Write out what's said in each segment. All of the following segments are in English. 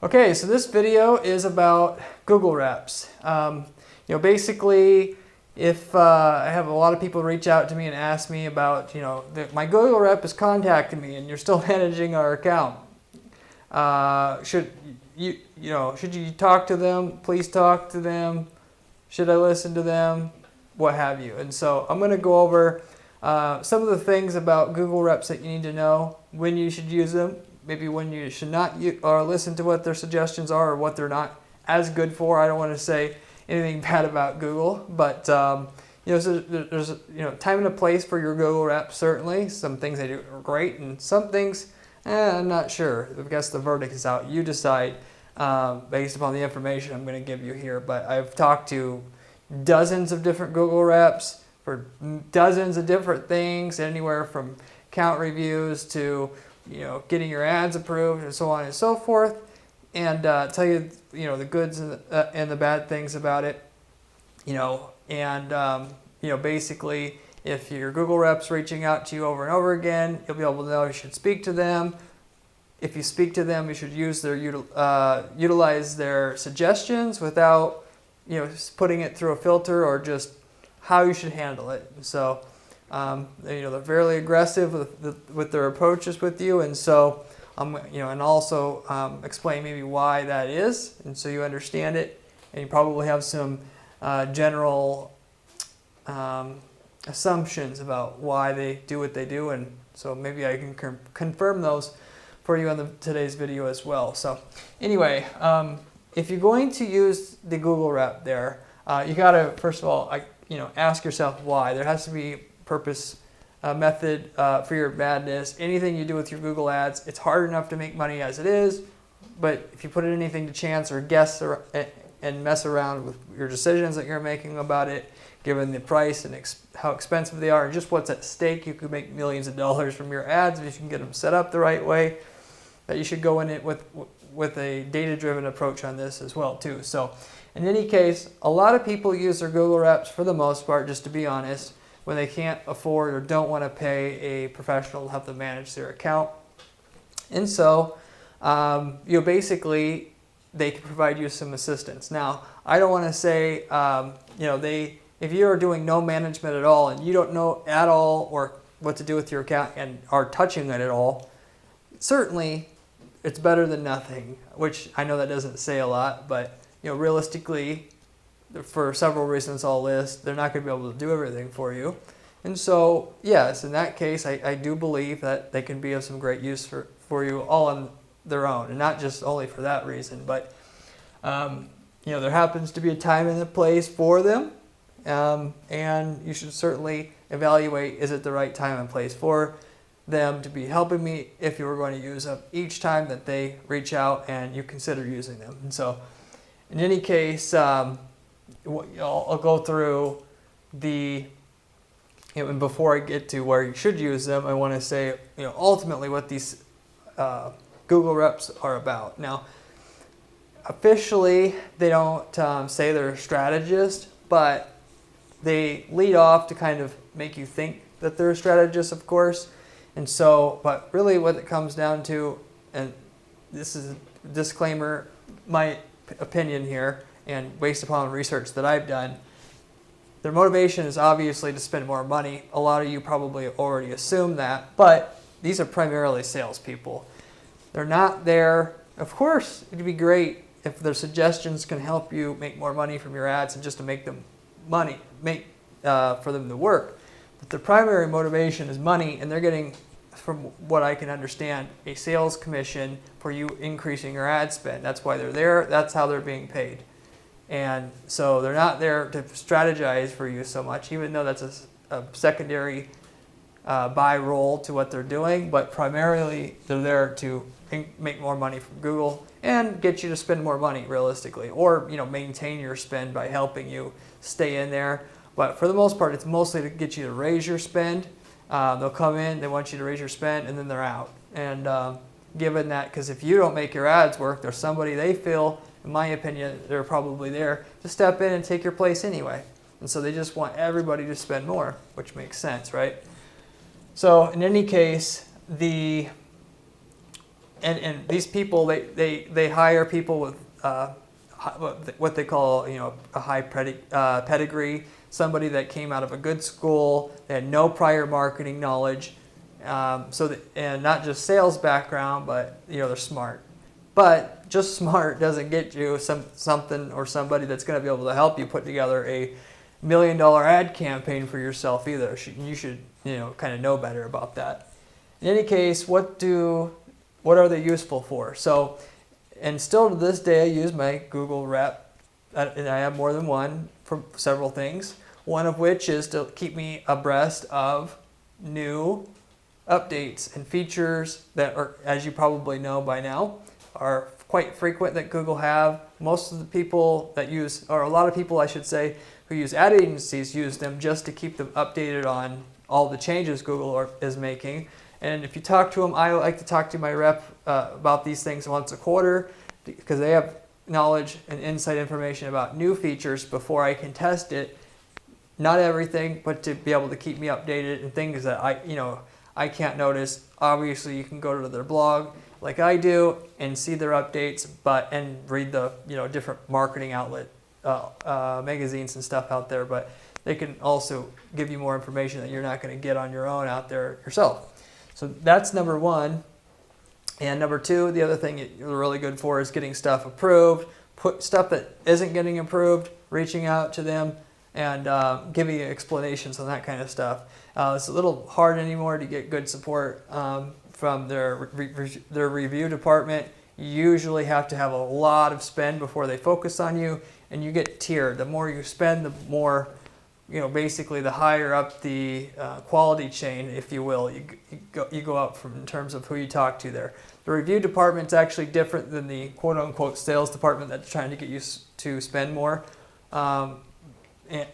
Okay, so this video is about Google reps. Basically, if I have a lot of people reach out to me and ask me about, my Google rep is contacting me and you're still managing our account. Should you talk to them? Please talk to them. Should I listen to them? What have you? And so I'm going to go over some of the things about Google reps that you need to know, when you should use them, maybe when you should not or listen to what their suggestions are or what they're not as good for. I don't want to say anything bad about Google, but so there's time and a place for your Google reps. Certainly, some things they do are great, and some things I'm not sure. I guess the verdict is out. You decide based upon the information I'm going to give you here. But I've talked to dozens of different Google reps for dozens of different things, anywhere from account reviews to getting your ads approved and so on and so forth, and tell you the goods and the bad things about it, basically if your Google reps reaching out to you over and over again, you'll be able to know you should speak to them. If you speak to them, you should use their utilize their suggestions without putting it through a filter, or just how you should handle it. So they're fairly aggressive with their approaches with you, and so and also explain maybe why that is, and so you understand it, and you probably have some general assumptions about why they do what they do, and so maybe I can confirm those for you on today's video as well. So anyway, if you're going to use the Google rep there, you got to first of all ask yourself why. There has to be purpose, method for your madness. Anything you do with your Google ads, it's hard enough to make money as it is, but if you put anything to chance or guess and mess around with your decisions that you're making about it, given the price and how expensive they are and just what's at stake, you could make millions of dollars from your ads if you can get them set up the right way. That you should go in it with a data-driven approach on this as well too. So in any case, a lot of people use their Google reps for the most part, just to be honest, when they can't afford or don't want to pay a professional to help them manage their account. And so, basically, they can provide you some assistance. Now, I don't want to say, if you are doing no management at all and you don't know at all or what to do with your account and are touching it at all, certainly it's better than nothing, which I know that doesn't say a lot, but realistically, for several reasons I'll list, they're not going to be able to do everything for you. And so, yes, in that case, I do believe that they can be of some great use for you all on their own, and not just only for that reason, but there happens to be a time and a place for them, and you should certainly evaluate, is it the right time and place for them to be helping me if you were going to use them each time that they reach out and you consider using them. And so, in any case, I'll go through and before I get to where you should use them, I want to say, ultimately what these Google reps are about. Now, officially, they don't say they're a strategist, but they lead off to kind of make you think that they're a strategist, of course. And so, but really what it comes down to, and this is a disclaimer, my opinion here, and based upon research that I've done, their motivation is obviously to spend more money. A lot of you probably already assume that, but these are primarily salespeople. They're not there. Of course, it'd be great if their suggestions can help you make more money from your ads and just to make them money, for them to work. But their primary motivation is money, and they're getting, from what I can understand, a sales commission for you increasing your ad spend. That's why they're there. That's how they're being paid. And so they're not there to strategize for you so much, even though that's a secondary buy role to what they're doing. But primarily, they're there to make more money from Google and get you to spend more money realistically, or maintain your spend by helping you stay in there. But for the most part, it's mostly to get you to raise your spend. They'll come in, they want you to raise your spend, and then they're out. And given that, because if you don't make your ads work, there's somebody they feel, in my opinion, they're probably there to step in and take your place anyway. And so they just want everybody to spend more, which makes sense, right? So in any case, and these people, they hire people with what they call, you know, a high pedigree, somebody that came out of a good school, they had no prior marketing knowledge, and not just sales background, but you know, they're smart. But just smart doesn't get you something or somebody that's going to be able to help you put together a $1 million ad campaign for yourself either. You should, you know, kind of know better about that. In any case, what are they useful for? So, and still to this day, I use my Google rep, and I have more than one for several things. One of which is to keep me abreast of new updates and features that are, as you probably know by now, are quite frequent that Google have. Most of the people that use, or a lot of people I should say, who use ad agencies use them just to keep them updated on all the changes Google is making. And if you talk to them, I like to talk to my rep about these things once a quarter because they have knowledge and inside information about new features before I can test it. Not everything, but to be able to keep me updated and things that I can't notice. Obviously, you can go to their blog like I do and see their updates, and read the different marketing outlet magazines and stuff out there. But they can also give you more information that you're not going to get on your own out there yourself. So that's number one. And number two, the other thing you're really good for is getting stuff approved. Put stuff that isn't getting approved, reaching out to them and giving explanations on that kind of stuff. It's a little hard anymore to get good support from their review department. You usually have to have a lot of spend before they focus on you, and you get tiered. The more you spend, the more, basically the higher up the quality chain, if you will, you go up from in terms of who you talk to there. The review department's actually different than the quote-unquote sales department that's trying to get you to spend more. And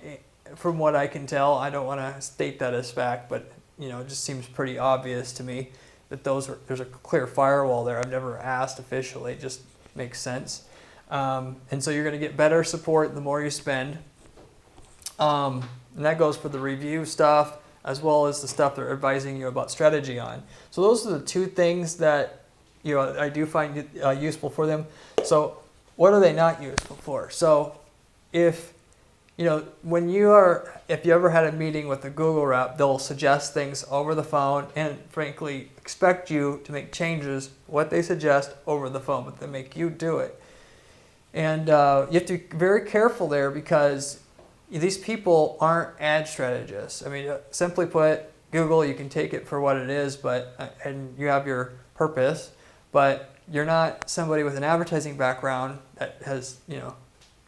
from what I can tell, I don't want to state that as fact, but it just seems pretty obvious to me that there's a clear firewall there. I've never asked officially; it just makes sense. And so you're going to get better support the more you spend, and that goes for the review stuff as well as the stuff they're advising you about strategy on. So those are the two things that I do find useful for them. So what are they not useful for? So if if you ever had a meeting with a Google rep, they'll suggest things over the phone and frankly expect you to make changes, what they suggest over the phone, but they make you do it. And you have to be very careful there because these people aren't ad strategists. I mean, simply put, Google, you can take it for what it is, and you have your purpose, but you're not somebody with an advertising background that has,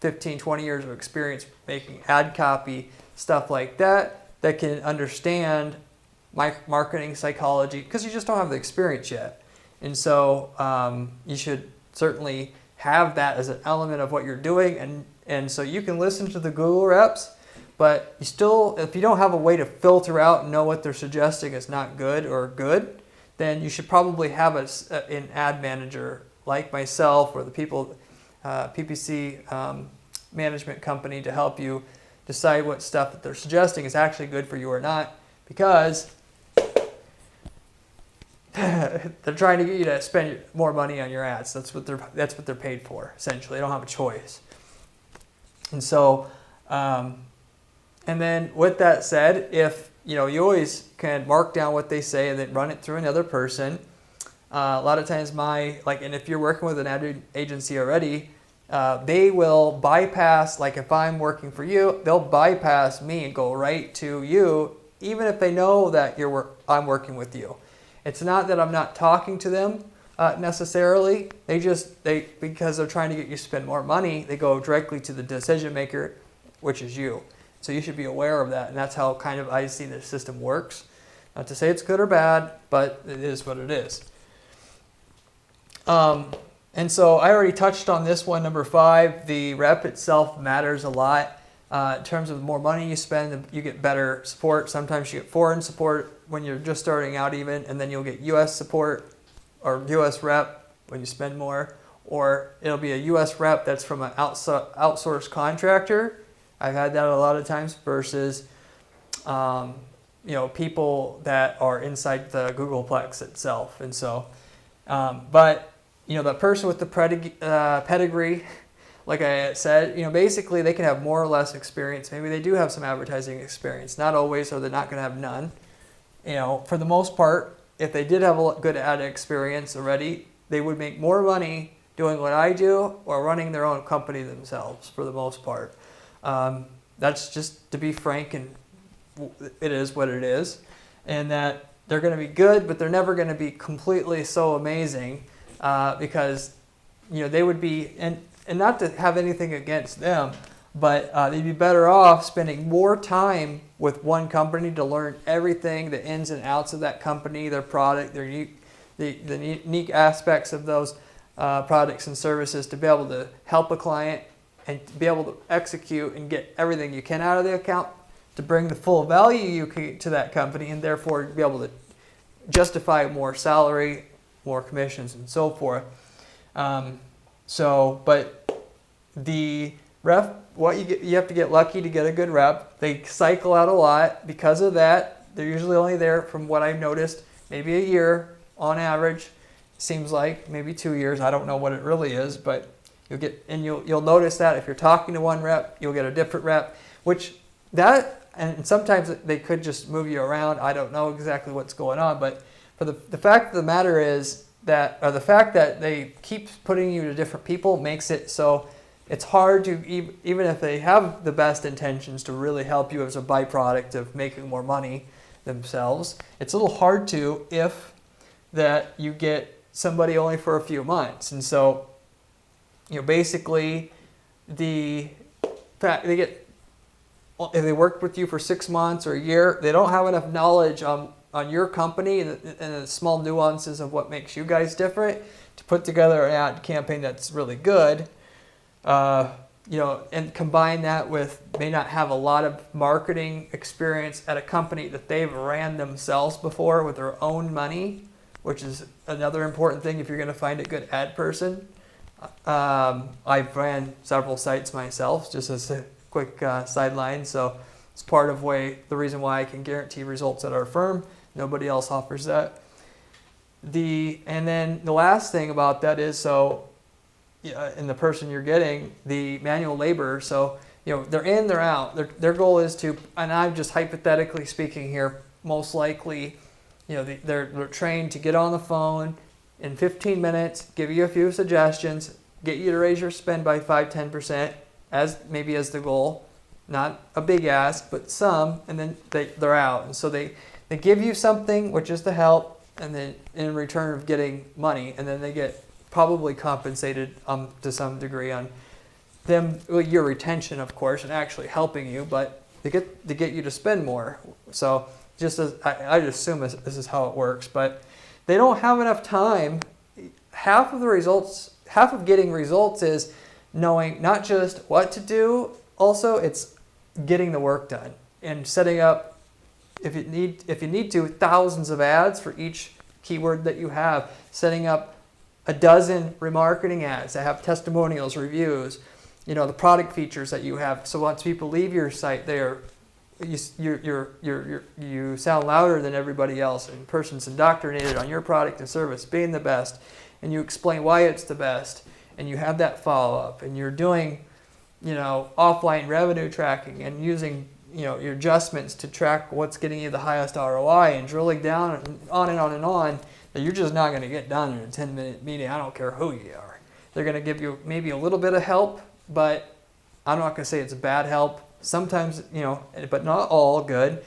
15, 20 years of experience making ad copy, stuff like that can understand marketing psychology because you just don't have the experience yet. And so you should certainly have that as an element of what you're doing. And so you can listen to the Google reps, but you still, if you don't have a way to filter out and know what they're suggesting is not good or good, then you should probably have an ad manager like myself or the people PPC management company to help you decide what stuff that they're suggesting is actually good for you or not, because they're trying to get you to spend more money on your ads. That's what they're paid for, essentially. They don't have a choice. And so, and then with that said, if you always can mark down what they say and then run it through another person. A lot of times and if you're working with an ad agency already, they will bypass, like if I'm working for you, they'll bypass me and go right to you, even if they know that I'm working with you. It's not that I'm not talking to them necessarily. Because they're trying to get you to spend more money, they go directly to the decision maker, which is you. So you should be aware of that, and that's how kind of I see the system works. Not to say it's good or bad, but it is what it is. And so I already touched on this one, number 5. The rep itself matters a lot. In terms of the more money you spend, you get better support. Sometimes you get foreign support when you're just starting out even, and then you'll get U.S. support or U.S. rep when you spend more. Or it'll be a U.S. rep that's from an outsourced contractor. I've had that a lot of times versus people that are inside the Googleplex itself. And so But the person with the pedigree, like I said, basically they can have more or less experience. Maybe they do have some advertising experience. Not always, or they're not going to have none. For the most part, if they did have a good ad experience already, they would make more money doing what I do or running their own company themselves for the most part. That's just to be frank, and it is what it is. And that they're going to be good, but they're never going to be completely so amazing because they would be, and not to have anything against them, but they'd be better off spending more time with one company to learn everything, the ins and outs of that company, their product, the unique aspects of those products and services, to be able to help a client and to be able to execute and get everything you can out of the account to bring the full value you can to that company, and therefore be able to justify more salary, more commissions, and so forth. But the rep, you have to get lucky to get a good rep. They cycle out a lot. Because of that, they're usually only there, from what I've noticed, maybe a year on average. Seems like maybe 2 years. I don't know what it really is, but you'll notice that if you're talking to one rep, you'll get a different rep, and sometimes they could just move you around. I don't know exactly what's going on, but for the fact of the matter is that, or the fact that they keep putting you to different people makes it so it's hard to, even if they have the best intentions to really help you as a byproduct of making more money themselves, it's a little hard to if that you get somebody only for a few months. And so, basically the fact if they worked with you for 6 months or a year, they don't have enough knowledge on your company and the small nuances of what makes you guys different to put together an ad campaign that's really good. And combine that with, may not have a lot of marketing experience at a company that they've ran themselves before with their own money, which is another important thing if you're going to find a good ad person. I've ran several sites myself, just as a quick sideline, so it's part of the reason why I can guarantee results at our firm. Nobody else offers that. And then the last thing about that is, and the person you're getting, the manual labor, so they're in, they're out. Their goal is to, and I'm just hypothetically speaking here, most likely, they're trained to get on the phone in 15 minutes, give you a few suggestions, get you to raise your spend by 5-10% as the goal. Not a big ask, but some, and then they're out. And so they give you something, which is to help, and then in return of getting money, and then they get probably compensated to some degree on them, your retention, of course, and actually helping you, but they get you to spend more. So just as I assume this is how it works, but they don't have enough time. Half of getting results is knowing not just what to do, also it's getting the work done and setting up, if you need to, thousands of ads for each keyword that you have, setting up a dozen remarketing ads that have testimonials, reviews, the product features that you have. So once people leave your site, you sound louder than everybody else, and person's indoctrinated on your product and service being the best, and you explain why it's the best, and you have that follow-up, and you're doing offline revenue tracking and using your adjustments to track what's getting you the highest ROI, and drilling down and on and on and on, that you're just not going to get done in a 10-minute meeting. I don't care who you are. They're going to give you maybe a little bit of help, but I'm not going to say it's bad help. Sometimes, but not all good.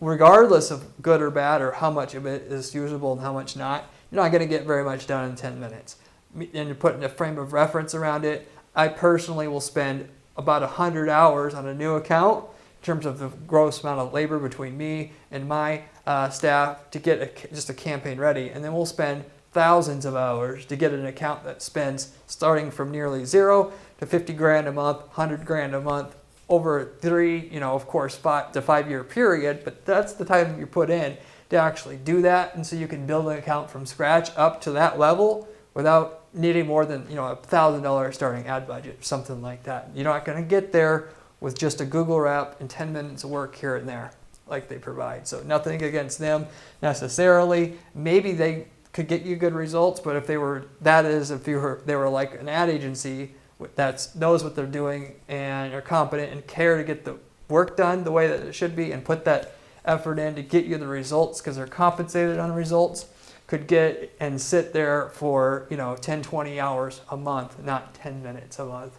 Regardless of good or bad, or how much of it is usable and how much not, you're not going to get very much done in 10 minutes. And you're putting a frame of reference around it. I personally will spend about 100 hours on a new account in terms of the gross amount of labor between me and my staff to get just a campaign ready. And then we'll spend thousands of hours to get an account that spends starting from nearly zero to 50 grand a month, 100 grand a month over 3, of course, 5 to 5 year period. But that's the time you put in to actually do that. And so you can build an account from scratch up to that level without needing more than $1,000 starting ad budget, something like that. You're not going to get there with just a Google rep and 10 minutes of work here and there like they provide. So nothing against them necessarily. Maybe they could get you good results, but if they were they were like an ad agency that knows what they're doing and are competent and care to get the work done the way that it should be and put that effort in to get you the results because they're compensated on results, could get and sit there for 10, 20 hours a month, not 10 minutes a month.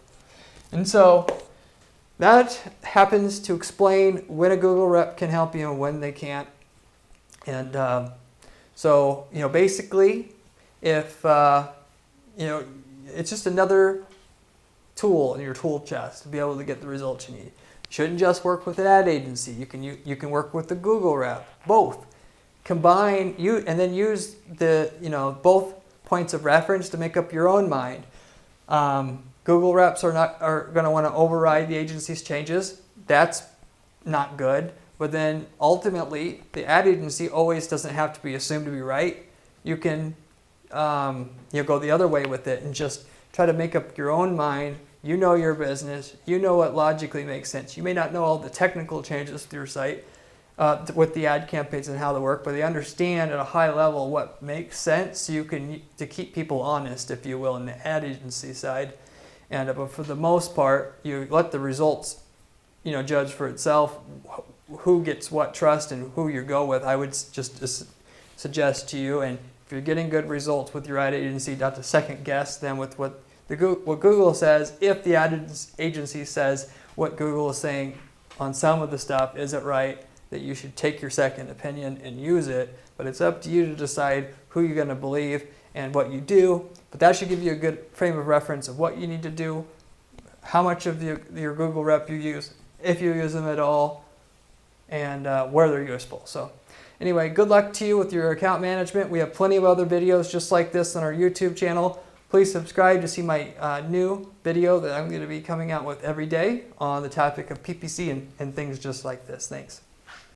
And so that happens to explain when a Google rep can help you and when they can't. And so basically, if it's just another tool in your tool chest to be able to get the results you need. You shouldn't just work with an ad agency. You can work with the Google rep. Both. Combine and then use the both points of reference to make up your own mind. Google reps are going to want to override the agency's changes. That's not good. But then ultimately, the ad agency always doesn't have to be assumed to be right. You can go the other way with it and just try to make up your own mind. You know your business. You know what logically makes sense. You may not know all the technical changes to your site with the ad campaigns and how they work, but they understand at a high level what makes sense to keep people honest, if you will, in the ad agency side. And but for the most part, you let the results judge for itself who gets what trust and who you go with. I would just suggest to you, and if you're getting good results with your ad agency, not to second guess them with what Google says. If the ad agency says what Google is saying on some of the stuff isn't right, that you should take your second opinion and use it. But it's up to you to decide who you're going to believe and what you do. But that should give you a good frame of reference of what you need to do, how much of your Google rep you use, if you use them at all, and where they're useful. So anyway, good luck to you with your account management. We have plenty of other videos just like this on our YouTube channel. Please subscribe to see my new video that I'm going to be coming out with every day on the topic of PPC and things just like this. Thanks.